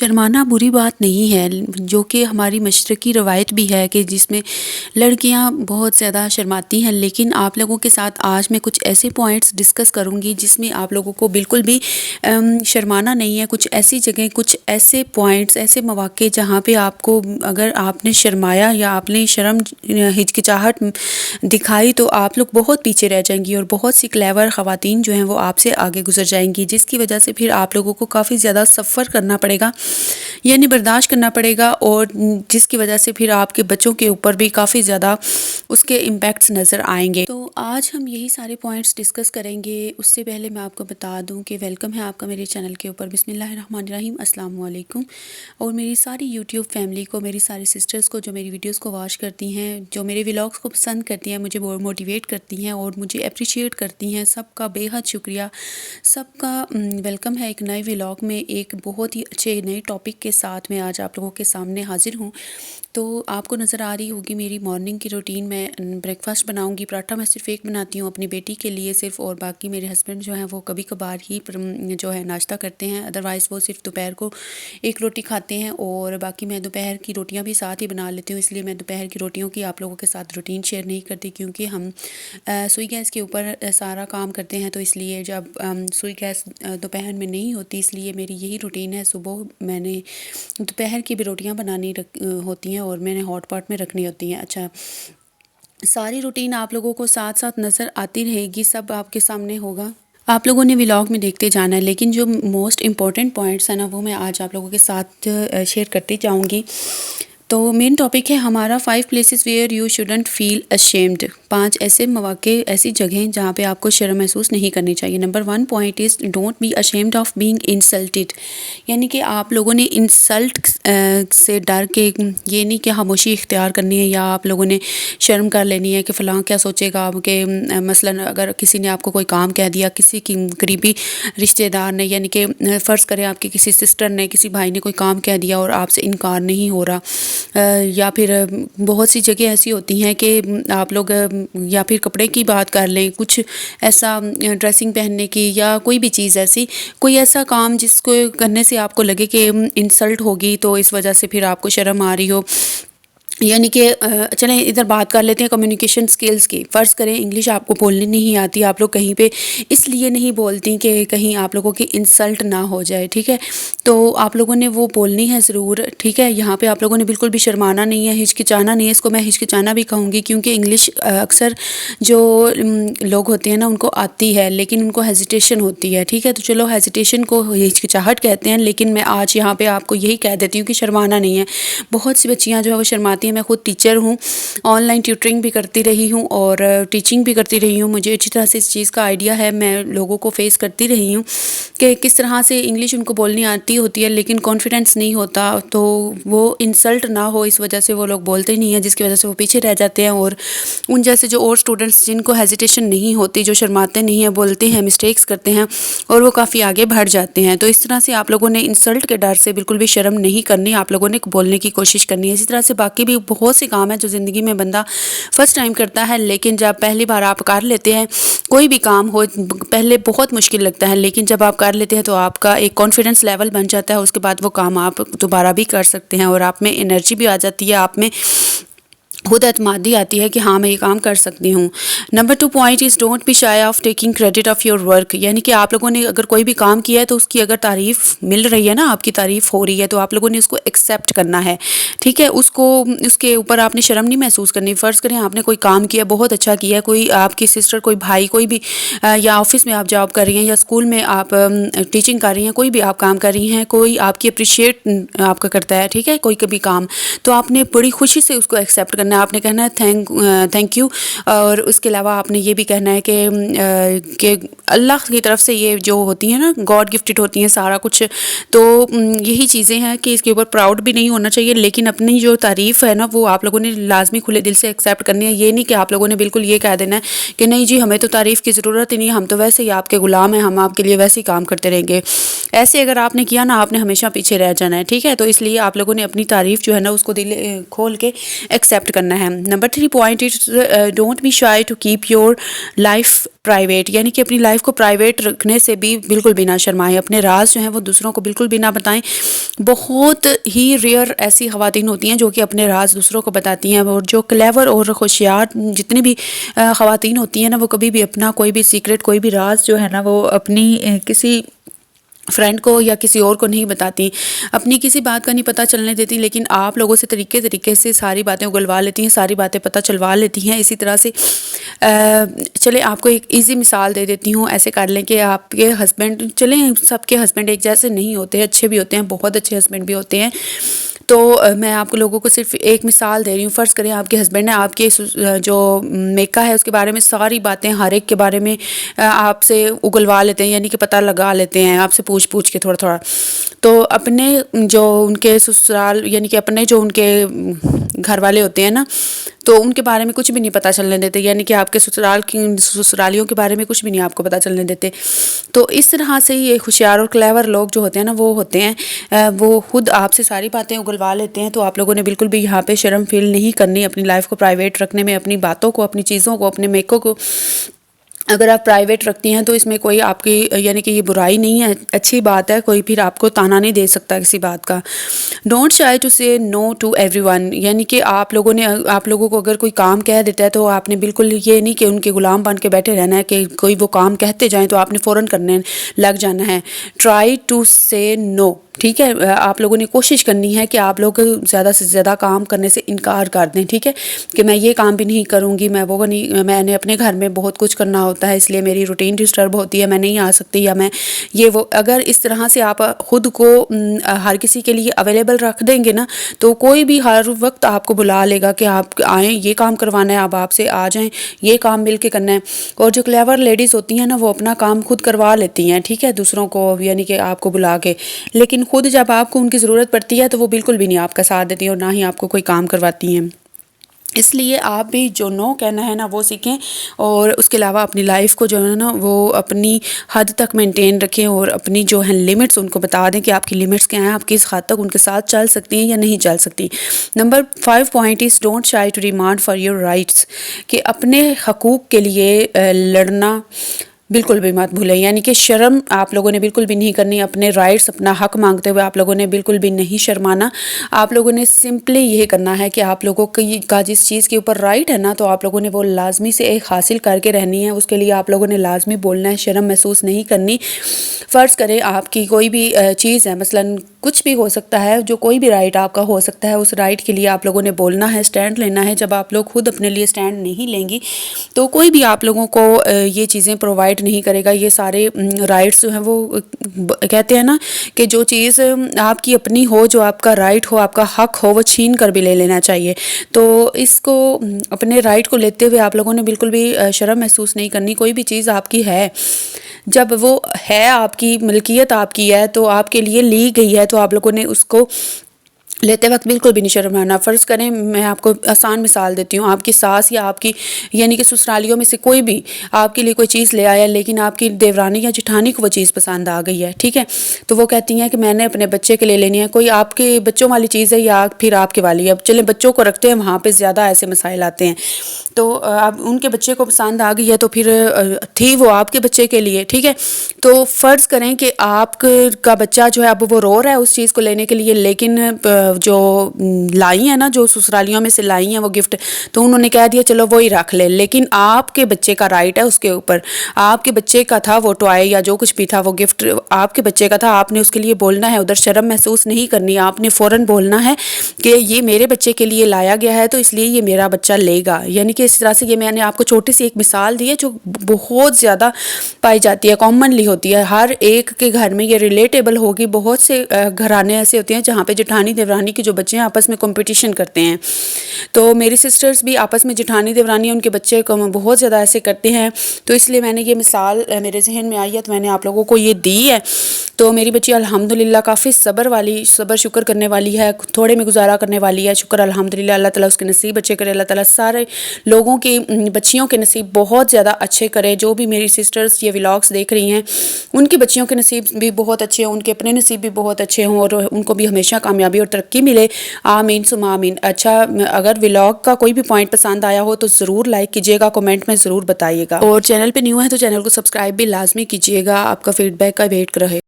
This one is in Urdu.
شرمانا بری بات نہیں ہے، جو کہ ہماری مشرقی روایت بھی ہے کہ جس میں لڑکیاں بہت زیادہ شرماتی ہیں، لیکن آپ لوگوں کے ساتھ آج میں کچھ ایسے پوائنٹس ڈسکس کروں گی جس میں آپ لوگوں کو بالکل بھی شرمانا نہیں ہے۔ کچھ ایسی جگہیں، کچھ ایسے پوائنٹس، ایسے مواقع جہاں پہ آپ کو اگر آپ نے شرمایا یا آپ نے شرم ہچکچاہٹ دکھائی تو آپ لوگ بہت پیچھے رہ جائیں گی، اور بہت سی کلیور خواتین جو ہیں وہ آپ سے آگے گزر جائیں گی، جس کی وجہ سے پھر آپ لوگوں کو کافی زیادہ سفر کرنا پڑے گا، یعنی برداشت کرنا پڑے گا، اور جس کی وجہ سے پھر آپ کے بچوں کے اوپر بھی کافی زیادہ اس کے امپیکٹس نظر آئیں گے۔ تو آج ہم یہی سارے پوائنٹس ڈسکس کریں گے۔ اس سے پہلے میں آپ کو بتا دوں کہ ویلکم ہے آپ کا میرے چینل کے اوپر۔ بسم اللہ الرحمن الرحیم، السلام علیکم۔ اور میری ساری یوٹیوب فیملی کو، میری ساری سسٹرز کو جو میری ویڈیوز کو واچ کرتی ہیں، جو میرے ولاگس کو پسند کرتی ہیں، مجھے موٹیویٹ کرتی ہیں اور مجھے اپریشیٹ کرتی ہیں، سب کا بے حد شکریہ، سب کا ویلکم ہے ایک نئے ولاگ میں، ایک بہت ہی اچھے نئے ٹاپک کے ساتھ میں آج آپ لوگوں کے سامنے حاضر ہوں۔ تو آپ کو نظر آ رہی ہوگی میری مارننگ کی روٹین، میں بریک فاسٹ بناؤں گی۔ پراٹھا میں صرف ایک بناتی ہوں اپنی بیٹی کے لیے صرف، اور باقی میرے ہسبینڈ جو ہیں وہ کبھی کبھار ہی جو ہے ناشتہ کرتے ہیں، ادروائز وہ صرف دوپہر کو ایک روٹی کھاتے ہیں، اور باقی میں دوپہر کی روٹیاں بھی ساتھ ہی بنا لیتی ہوں، اس لیے میں دوپہر کی روٹیوں کی آپ لوگوں کے ساتھ روٹین شیئر نہیں کرتی، کیونکہ ہم سوئی گیس کے اوپر سارا کام کرتے ہیں، تو اس لیے جب سوئی گیس دوپہر میں نہیں ہوتی، اس لیے میری یہی روٹین ہے۔ صبح میں نے دوپہر کی بھی روٹیاں بنانی ہوتی ہیں اور میں نے ہاٹ پاٹ میں رکھنی ہوتی ہیں۔ اچھا، ساری روٹین آپ لوگوں کو ساتھ ساتھ نظر آتی رہے گی، سب آپ کے سامنے ہوگا، آپ لوگوں نے ولاگ میں دیکھتے جانا ہے، لیکن جو موسٹ امپورٹنٹ پوائنٹس ہیں نا وہ میں آج آپ لوگوں کے ساتھ شیئر کرتی جاؤں گی۔ تو مین ٹاپک ہے ہمارا 5 places where you shouldn't feel ashamed، 5 ایسے مواقع، ایسی جگہیں جہاں پہ آپ کو شرم محسوس نہیں کرنی چاہیے۔ Number 1 point is don't be ashamed of being insulted، یعنی کہ آپ لوگوں نے انسلٹ سے ڈر کے یہ نہیں کہ خاموشی اختیار کرنی ہے، یا آپ لوگوں نے شرم کر لینی ہے کہ فلاں کیا سوچے گا، کہ مثلاً اگر کسی نے آپ کو کوئی کام کہہ دیا، کسی کی قریبی رشتہ دار نے، یعنی کہ فرض کریں آپ کی کسی سسٹر نے، کسی بھائی نے کوئی کام کہہ دیا اور آپ سے انکار نہیں ہو رہا، یا پھر بہت سی جگہ ایسی ہوتی ہیں کہ آپ لوگ، یا پھر کپڑے کی بات کر لیں، کچھ ایسا ڈریسنگ پہننے کی، یا کوئی بھی چیز ایسی، کوئی ایسا کام جس کو کرنے سے آپ کو لگے کہ انسلٹ ہوگی، تو اس وجہ سے پھر آپ کو شرم آ رہی ہو، یعنی کہ چلیں ادھر بات کر لیتے ہیں کمیونیکیشن سکلز کی۔ فرض کریں انگلش آپ کو بولنی نہیں آتی، آپ لوگ کہیں پہ اس لیے نہیں بولتی کہ کہیں آپ لوگوں کی انسلٹ نہ ہو جائے، ٹھیک ہے، تو آپ لوگوں نے وہ بولنی ہے ضرور، ٹھیک ہے، یہاں پہ آپ لوگوں نے بالکل بھی شرمانا نہیں ہے، ہچکچانا نہیں ہے، اس کو میں ہچکچانا بھی کہوں گی، کیونکہ انگلش اکثر جو لوگ ہوتے ہیں نا ان کو آتی ہے لیکن ان کو ہیزیٹیشن ہوتی ہے، ٹھیک ہے، تو چلو ہیزیٹیشن کو ہچکچاہٹ کہتے ہیں، لیکن میں آج یہاں پہ آپ کو یہی کہہ دیتی ہوں کہ شرمانا نہیں ہے۔ بہت سی بچیاں جو ہے وہ شرماتی، میں خود ٹیچر ہوں، آن لائن ٹیوٹرنگ بھی کرتی رہی ہوں اور ٹیچنگ بھی کرتی رہی ہوں، مجھے اچھی طرح سے اس چیز کا آئیڈیا ہے، میں لوگوں کو فیس کرتی رہی ہوں کہ کس طرح سے انگلش ان کو بولنی آتی ہوتی ہے لیکن کانفیڈنس نہیں ہوتا، تو وہ انسلٹ نہ ہو اس وجہ سے وہ لوگ بولتے نہیں ہیں، جس کی وجہ سے وہ پیچھے رہ جاتے ہیں، اور ان جیسے جو اور اسٹوڈنٹس جن کو ہیزیٹیشن نہیں ہوتی، جو شرماتے نہیں ہیں، بولتے ہیں، مسٹیکس کرتے ہیں، اور وہ کافی آگے بڑھ جاتے ہیں۔ تو اس طرح سے آپ لوگوں نے انسلٹ کے ڈر سے بالکل بھی شرم نہیں کرنی، آپ لوگوں نے بولنے کی کوشش کرنی ہے۔ اسی طرح سے باقی بھی بہت سے کام ہیں جو زندگی میں بندہ فرسٹ ٹائم کرتا ہے، لیکن جب پہلی بار آپ کر لیتے ہیں، کوئی بھی کام ہو، پہلے بہت مشکل لگتا ہے، لیکن جب آپ کر لیتے ہیں تو آپ کا ایک کانفیڈنس لیول بن جاتا ہے، اس کے بعد وہ کام آپ دوبارہ بھی کر سکتے ہیں، اور آپ میں انرجی بھی آ جاتی ہے، آپ میں خود اعتمادی آتی ہے کہ ہاں میں یہ کام کر سکتی ہوں۔ Number 2 point is don't be shy of taking credit of your work, یعنی کہ آپ لوگوں نے اگر کوئی بھی کام کیا ہے تو اس کی اگر تعریف مل رہی ہے نا، آپ کی تعریف ہو رہی ہے، تو آپ لوگوں نے اس کو ایکسیپٹ کرنا ہے، ٹھیک ہے، اس کے اوپر آپ نے شرم نہیں محسوس کرنی۔ فرض کریں آپ نے کوئی کام کیا، بہت اچھا کیا ہے، کوئی آپ کی سسٹر، کوئی بھائی، کوئی بھی، یا آفس میں آپ جاب کر رہی ہیں، یا اسکول میں آپ ٹیچنگ کر رہی ہیں، کوئی بھی آپ کام کر رہی ہیں، کوئی آپ کی اپریشیٹ آپ کا کرتا ہے، ٹھیک ہے، کوئی کبھی کام، تو آپ نے بڑی خوشی سے اس کو ایکسیپٹ کرنا ہے، آپ نے کہنا ہے تھینک یو، اور اس کے علاوہ آپ نے یہ بھی کہنا ہے کہ اللہ کی طرف سے یہ جو ہوتی ہیں نا، گاڈ گفٹڈ ہوتی ہیں سارا کچھ، تو یہی چیزیں ہیں کہ اس کے اوپر پراؤڈ بھی نہیں ہونا چاہیے، لیکن اپنی جو تعریف ہے نا وہ آپ لوگوں نے لازمی کھلے دل سے ایکسیپٹ کرنی ہے۔ یہ نہیں کہ آپ لوگوں نے بالکل یہ کہہ دینا ہے کہ نہیں جی ہمیں تو تعریف کی ضرورت ہی نہیں، ہم تو ویسے ہی آپ کے غلام ہیں، ہم آپ کے لیے ویسے ہی کام کرتے رہیں گے۔ ایسے اگر آپ نے کیا نا، آپ نے ہمیشہ پیچھے رہ جانا ہے، ٹھیک ہے، تو اس لیے آپ لوگوں نے اپنی تعریف جو ہے نا اس کو دل کھول کے ایکسیپٹ کرنا کرنا ہے. Number 3 point is don't be shy to keep your life private, یعنی کہ اپنی لائف کو پرائیویٹ رکھنے سے بھی بالکل بھی نہ شرمائیں. اپنے راز جو ہیں وہ دوسروں کو بالکل بھی نہ بتائیں. بہت ہی ریئر ایسی خواتین ہوتی ہیں جو کہ اپنے راز دوسروں کو بتاتی ہیں، اور جو کلیور اور ہوشیار جتنی بھی خواتین ہوتی ہیں نا، وہ کبھی بھی اپنا کوئی بھی سیکرٹ، کوئی بھی راز جو ہے نا وہ اپنی کسی فرینڈ کو یا کسی اور کو نہیں بتاتی، اپنی کسی بات کا نہیں پتہ چلنے دیتی. لیکن آپ لوگوں سے طریقے سے ساری باتیں اگلوا لیتی ہیں، ساری باتیں پتہ چلوا لیتی ہیں. اسی طرح سے چلیں آپ کو ایک ایزی مثال دے دیتی ہوں. ایسے کر لیں کہ آپ کے ہسبینڈ، چلیں سب کے ہسبینڈ ایک جیسے نہیں ہوتے، اچھے بھی ہوتے ہیں، بہت اچھے ہسبینڈ بھی ہوتے ہیں. تو میں آپ کو لوگوں کو صرف ایک مثال دے رہی ہوں. فرض کریں آپ کے ہسبینڈ نے آپ کے جو میکا ہے اس کے بارے میں ساری باتیں ہر ایک کے بارے میں آپ سے اگلوا لیتے ہیں، یعنی کہ پتہ لگا لیتے ہیں آپ سے پوچھ کے تھوڑا. تو اپنے جو ان کے سسرال، یعنی کہ اپنے جو ان کے گھر والے ہوتے ہیں نا، تو ان کے بارے میں کچھ بھی نہیں پتہ چلنے دیتے، یعنی کہ آپ کے سسرالیوں کے بارے میں کچھ بھی نہیں آپ کو پتہ چلنے دیتے. تو اس طرح سے یہ ہوشیار اور کلیور لوگ جو ہوتے ہیں نا، وہ ہوتے ہیں وہ خود آپ سے ساری باتیں اگلوا لیتے ہیں. تو آپ لوگوں نے بالکل بھی یہاں پہ شرم فیل نہیں کرنی اپنی لائف کو پرائیویٹ رکھنے میں. اپنی باتوں کو، اپنی چیزوں کو، اپنے میکوں کو اگر آپ پرائیویٹ رکھتی ہیں تو اس میں کوئی آپ کی، یعنی کہ یہ برائی نہیں ہے، اچھی بات ہے. کوئی پھر آپ کو تانا نہیں دے سکتا کسی بات کا. ڈونٹ شائی ٹو سے نو ٹو ایوری ون، یعنی کہ آپ لوگوں کو اگر کوئی کام کہہ دیتا ہے تو آپ نے بالکل یہ نہیں کہ ان کے غلام بن کے بیٹھے رہنا ہے کہ کوئی وہ کام کہتے جائیں تو آپ نے فوراً کرنے لگ جانا ہے. ٹرائی ٹو سے نو، ٹھیک ہے. آپ لوگوں نے کوشش کرنی ہے کہ آپ لوگ زیادہ سے زیادہ کام کرنے سے انکار کر دیں، ٹھیک ہے، کہ میں یہ کام بھی نہیں کروں گی، میں نے اپنے گھر میں بہت کچھ کرنا ہوتا ہے، اس لیے میری روٹین ڈسٹرب ہوتی ہے، میں نہیں آ سکتی، یا میں یہ وہ. اگر اس طرح سے آپ خود کو ہر کسی کے لیے اویلیبل رکھ دیں گے نا، تو کوئی بھی ہر وقت آپ کو بلا لے گا کہ آپ آئیں، یہ کام کروانا ہے، اب آپ سے آ جائیں، یہ کام مل کے کرنا ہے. اور جو کلیور لیڈیز ہوتی ہیں نا، وہ اپنا کام خود کروا لیتی ہیں، ٹھیک ہے، دوسروں کو، یعنی کہ آپ کو بلا کے. لیکن خود جب آپ کو ان کی ضرورت پڑتی ہے تو وہ بالکل بھی نہیں آپ کا ساتھ دیتی اور نہ ہی آپ کو کوئی کام کرواتی ہیں. اس لیے آپ بھی جو نو کہنا ہے نا وہ سیکھیں، اور اس کے علاوہ اپنی لائف کو جو ہے نا وہ اپنی حد تک مینٹین رکھیں، اور اپنی جو ہیں لمٹس ان کو بتا دیں کہ آپ کی لمٹس کیا ہیں، آپ کس حد تک ان کے ساتھ چل سکتی ہیں یا نہیں چل سکتی. Number 5 point is don't shy to demand for your rights, کہ اپنے حقوق کے لیے لڑنا بالکل بھی مت بھولیں. یعنی کہ شرم آپ لوگوں نے بالکل بھی نہیں کرنی. اپنے رائٹس، اپنا حق مانگتے ہوئے آپ لوگوں نے بالکل بھی نہیں شرمانا. آپ لوگوں نے سمپلی یہ کرنا ہے کہ آپ لوگوں کا جس چیز کے اوپر رائٹ ہے نا، تو آپ لوگوں نے وہ لازمی سے ایک حاصل کر کے رہنی ہے. اس کے لیے آپ لوگوں نے لازمی بولنا ہے، شرم محسوس نہیں کرنی. فرض کریں آپ کی کوئی بھی چیز ہے، مثلاً کچھ بھی ہو سکتا ہے، جو کوئی بھی رائٹ آپ کا ہو سکتا ہے، اس رائٹ کے لیے آپ لوگوں نے بولنا ہے، سٹینڈ لینا ہے. جب آپ لوگ خود اپنے لیے سٹینڈ نہیں لیں گی تو کوئی بھی آپ لوگوں کو یہ چیزیں پرووائڈ نہیں کرے گا. یہ سارے رائٹس جو ہیں وہ کہتے ہیں نا کہ جو چیز آپ کی اپنی ہو، جو آپ کا رائٹ ہو، آپ کا حق ہو، وہ چھین کر بھی لے لینا چاہیے. تو اس کو، اپنے رائٹ کو لیتے ہوئے آپ لوگوں نے بالکل بھی شرم محسوس نہیں کرنی. کوئی بھی چیز آپ کی ہے، جب وہ ہے آپ کی ملکیت، آپ کی ہے، تو آپ کے لیے لی گئی ہے، تو آپ لوگوں نے اس کو لیتے وقت بالکل بھی نہیں شرمانا. فرض کریں میں آپ کو آسان مثال دیتی ہوں. آپ کی ساس یا آپ کی، یعنی کہ سسرالیوں میں سے کوئی بھی آپ کے لیے کوئی چیز لے آیا، لیکن آپ کی دیورانی یا جٹھانی کو وہ چیز پسند آ گئی ہے، ٹھیک ہے، تو وہ کہتی ہیں کہ میں نے اپنے بچے کے لیے لینی ہے. کوئی آپ کے بچوں والی چیز ہے یا پھر آپ کے والی. اب چلیں بچوں کو رکھتے ہیں، وہاں پہ زیادہ ایسے مسائل آتے ہیں. تو اب ان کے بچے کو پسند آ گئی ہے، تو پھر تھی وہ آپ کے بچے کے لیے، ٹھیک ہے. تو فرض کریں کہ آپ کا بچہ جو ہے اب وہ رو رہا ہے اس چیز کو لینے کے لیے، لیکن جو لائی ہیں نا، جو سسرالیوں میں سے لائی ہیں وہ گفٹ، تو انہوں نے کہہ دیا چلو وہی رکھ لے. لیکن آپ کے بچے کا رائٹ ہے اس کے اوپر، آپ کے بچے کا تھا وہ ٹوائے یا جو کچھ بھی تھا، وہ گفٹ آپ کے بچے کا تھا. آپ نے اس کے لیے بولنا ہے، ادھر شرم محسوس نہیں کرنی. آپ نے فوراً بولنا ہے کہ یہ میرے بچے کے لیے لایا گیا ہے، تو اس لیے یہ میرا بچہ لے گا. یعنی کہ اس طرح سے، یہ میں نے آپ کو چھوٹی سی ایک مثال دی ہے جو بہت زیادہ پائی جاتی ہے، کامنلی ہوتی ہے ہر ایک کے گھر میں، یہ ریلیٹیبل ہوگی. بہت سے گھرانے ایسے ہوتے ہیں جہاں پہ جٹھانی دیورانی کے جو بچے ہیں آپس میں کمپٹیشن کرتے ہیں. تو میری سسٹرز بھی آپس میں، جٹھانی دیورانی ان کے بچے کو بہت زیادہ ایسے کرتے ہیں. تو اس لیے میں نے یہ مثال میرے ذہن میں آئی ہے، تو میں نے آپ لوگوں کو یہ دی ہے. تو میری بچی الحمدللہ کافی صبر شکر کرنے والی ہے، تھوڑے میں گزارا کرنے والی ہے. شکر الحمدللہ، اللہ تعالیٰ اس کے نصیب اچھے کرے. اللہ تعالیٰ سارے لوگوں کی بچیوں کے نصیب بہت زیادہ اچھے کرے. جو بھی میری سسٹرز یہ ولاگس دیکھ رہی ہیں، ان کی بچیوں کے نصیب بھی بہت اچھے ہوں، ان کے اپنے نصیب بھی بہت اچھے ہوں، اور ان کو بھی ہمیشہ کامیابی اور ترقی ترقی ملے، آمین ثم آمین۔ اچھا، اگر ولاگ کا کوئی بھی پوائنٹ پسند آیا ہو تو ضرور لائک کیجیے گا، کمنٹ میں ضرور بتائیے گا، اور چینل پہ نیو ہے تو چینل کو سبسکرائب بھی لازمی کیجیے گا۔ آپ کا فیڈ بیک کا ویٹ رہے۔